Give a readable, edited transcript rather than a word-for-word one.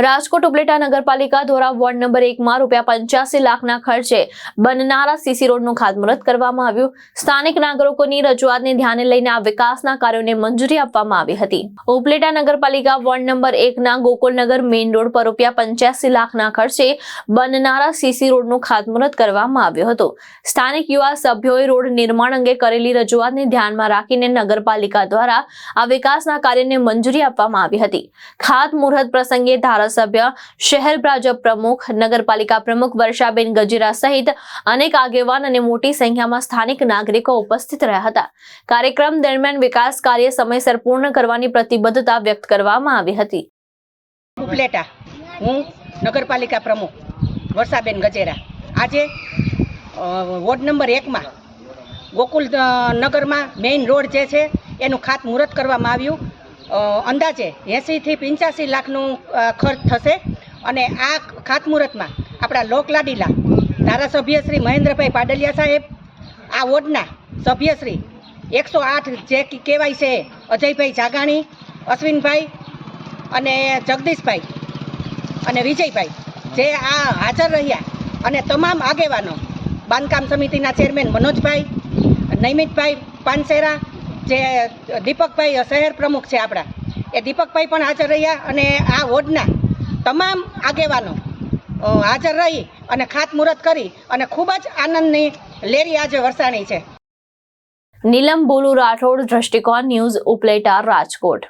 રાજકોટ ઉપલેટા નગરપાલિકા દ્વારા ward number 1 માં ₹85 લાખના ખર્ચે બનનારા સીસી રોડનું ખાતમુહૂર્ત કરવામાં આવ્યું। સ્થાનિક નાગરિકોની રજૂઆતને ધ્યાને લઈને આ વિકાસના કાર્યોને મંજૂરી આપવામાં આવી હતી। ઉપલેટા નગરપાલિકા વોર્ડ નંબર 1 ના ગોકુલનગર મેઇન રોડ પર ₹85 લાખના ખર્ચે બનનારા સીસી રોડનું ખાતમુહૂર્ત કરવામાં આવ્યું હતું। સ્થાનિક યુવા સભ્યોએ રોડ નિર્માણ અંગે કરેલી રજૂઆતને ધ્યાનમાં રાખીને નગરપાલિકા દ્વારા આ વિકાસના કાર્યને મંજૂરી આપવામાં આવી હતી। ખાતમુહૂર્ત પ્રસંગે ધારાસભ્ય, શહેર ભાજપ પ્રમુખ, નગરપાલિકા પ્રમુખ વર્ષાબેન ગજેરા સહિત અનેક આગેવાન અને મોટી સંખ્યામાં સ્થાનિક નાગરિકો ઉપસ્થિત રહ્યા હતા। કાર્યક્રમ દરમિયાન વિકાસ કાર્ય સમયસર પૂર્ણ કરવાની પ્રતિબદ્ધતા વ્યક્ત કરવામાં આવી હતી। ઉપલેટા હું નગરપાલિકા પ્રમુખ વર્ષાબેન ગજેરા આજે વોર્ડ નંબર 1 માં ગોકુલ નગરમાં મેઇન રોડ જે છે એનું ખાતમુહૂર્ત કરવામાં આવ્યું। અંદાજે 80 થી 85 લાખનું ખર્ચ થશે અને આ ખાતમુહૂર્તમાં આપણા લોકલાડીલા ધારાસભ્ય શ્રી મહેન્દ્રભાઈ પાડલિયા સાહેબ, આ વોર્ડના સભ્યશ્રી 108 જે કહેવાય છે અજયભાઈ જાગાણી, અશ્વિનભાઈ અને જગદીશભાઈ અને વિજયભાઈ જે આ હાજર રહ્યા અને તમામ આગેવાનો, બાંધકામ સમિતિના ચેરમેન મનોજભાઈ, નૈમિતભાઈ પાનસેરા, જે દીપકભાઈ શહેર પ્રમુખ છે આપણા, એ દીપકભાઈ પણ હાજર રહ્યા અને આ વોર્ડના તમામ આગેવાનો હાજર રહી અને ખાતમુહૂર્ત કરી અને ખૂબ જ આનંદની લેરી આજે વરસાણી છે। નીલમ બોલુ રાઠોડ, દ્રષ્ટિકોણ ન્યૂઝ, ઉપલેટા, રાજકોટ।